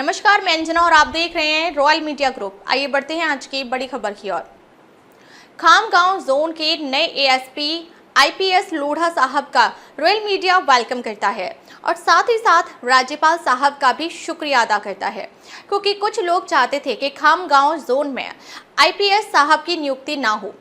नमस्कार, मैं अंजना और आप देख रहे हैं रॉयल मीडिया ग्रुप। आइए बढ़ते हैं आज की बड़ी खबर की ओर। खामगांव जोन के नए एएसपी आईपीएस लोढ़ा साहब का रॉयल मीडिया वेलकम करता है और साथ ही साथ राज्यपाल साहब का भी शुक्रिया अदा करता है, क्योंकि कुछ लोग चाहते थे कि खामगांव जोन में आईपीएस साहब की नियुक्ति ना हो।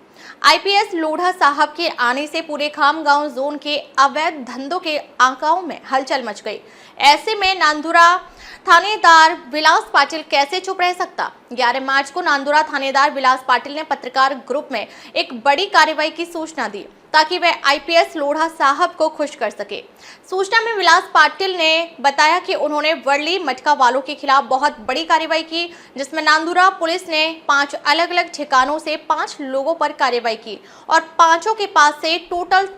आईपीएस लोढ़ा साहब के आने से पूरे खामगांव जोन के अवैध धंधों के आंकड़ों में हलचल मच गई। ऐसे में नांदुरा थानेदार विलास पाटिल कैसे चुप रह सकता। 11 मार्च को नांदुरा थानेदार विलास पाटिल ने पत्रकार ग्रुप में एक बड़ी कार्रवाई की सूचना दी ताकि वह आईपीएस लोढ़ा साहब को खुश कर सके। सूचना में विलास पाटिल ने बताया कि उन्होंने वर्ली मटका वालों के खिलाफ बहुत बड़ी कार्रवाई की, जिसमें नांदुरा पुलिस ने 5 अलग अलग ठिकानों से 5 लोगों पर कार्रवाई की और पांचों के पास से टोटल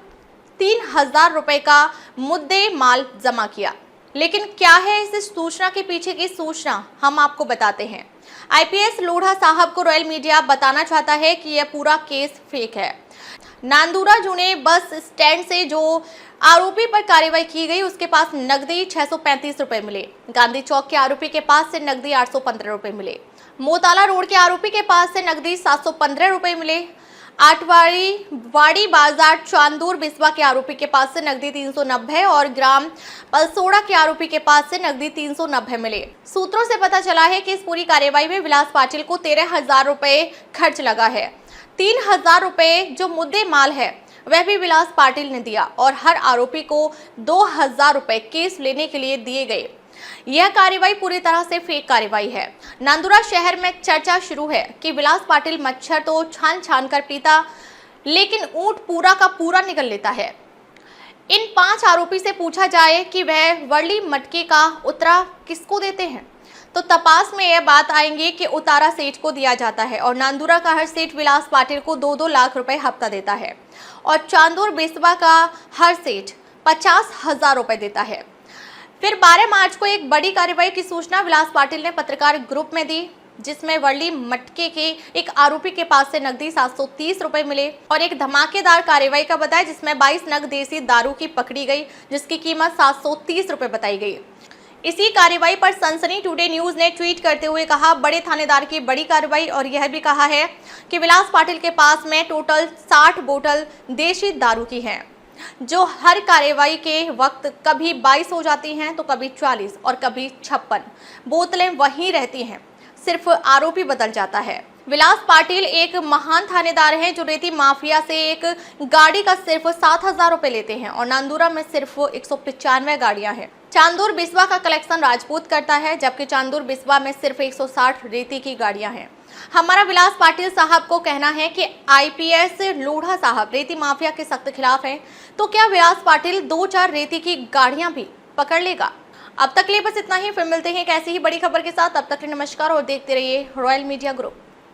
3000 रुपए का मुद्दे माल जमा किया। लेकिन क्या है इस सूचना के पीछे की सूचना, हम आपको बताते हैं। आईपीएस लोढ़ा साहब को रॉयल मीडिया बताना चाहता है कि यह पूरा केस फेक है। नांदुरा जुने बस स्टैंड से जो आरोपी पर कार्रवाई की गई, उसके पास नकदी 635 रुपए मिले। गांधी चौक के आरोपी के पास से नकदी 815 रुपए मिले। मोताला रोड के आरोपी के पास से नकदी 715 रुपए मिले। वाड़ी बाजार चांदूर बिस्वा के आरोपी के पास से नकदी 390 और ग्राम पलसोड़ा के आरोपी के पास से नकदी 390 मिले। सूत्रों से पता चला है कि इस पूरी कार्रवाई में विलास पाटिल को 13,000 रुपए खर्च लगा है। 3,000 रुपए जो मुद्दे माल है वह भी विलास पाटिल ने दिया और हर आरोपी को 2,000 रुपए केस लेने के लिए दिए गए। यह कार्रवाई पूरी तरह से फेक कार्रवाई है। नांदुरा शहर में चर्चा शुरू है कि विलास पाटिल मच्छर तो छान छान कर पीता, लेकिन ऊंट पूरा का पूरा निकल लेता है। इन 5 आरोपी से पूछा जाए कि वह वर्ली मटके का उतरा किसको देते हैं, तो तपास में यह बात आएंगे कि उतारा सेठ को दिया जाता है और नांदुरा का हर सेठ विलास पाटिल को 2-2 लाख रुपए हफ्ता देता है और चांदूर बिस्वा का हर सेठ 50,000 रुपए देता है। फिर 12 मार्च को एक बड़ी कार्रवाई की सूचना विलास पाटिल ने पत्रकार ग्रुप में दी, जिसमें वर्ली मटके के एक आरोपी के पास से नकदी 730 रुपए मिले और एक धमाकेदार कार्रवाई का बताया, जिसमें 22 नग देसी दारू की पकड़ी गई, जिसकी कीमत 730 रुपए बताई गई। इसी कार्रवाई पर सनसनी टुडे न्यूज ने ट्वीट करते हुए कहा, बड़े थानेदार की बड़ी कार्रवाई, और यह भी कहा है कि विलास पाटिल के पास में टोटल 60 बोतल देशी दारू की है, जो हर कार्रवाई के वक्त कभी 22 हो जाती हैं तो कभी 40 और कभी 56 बोतलें वहीं रहती हैं, सिर्फ आरोपी बदल जाता है। विलास पाटिल एक महान थानेदार हैं जो रेती माफिया से एक गाड़ी का सिर्फ 7,000 रुपए लेते हैं और नांदुरा में सिर्फ 195 गाड़ियां हैं। चांदूर बिस्वा का कलेक्शन राजपूत करता है, जबकि चांदूर बिस्वा में सिर्फ 160 रेती की गाड़ियां हैं। हमारा विलास पाटिल साहब को कहना है कि आईपीएस लोढ़ा साहब रेती माफिया के सख्त खिलाफ हैं, तो क्या विलास पाटिल 2-4 रेती की गाड़ियां भी पकड़ लेगा? अब तक के लिए बस इतना ही। फिर मिलते हैं एक ऐसी ही बड़ी खबर के साथ। तब तक के लिए नमस्कार और देखते रहिए रॉयल मीडिया ग्रुप।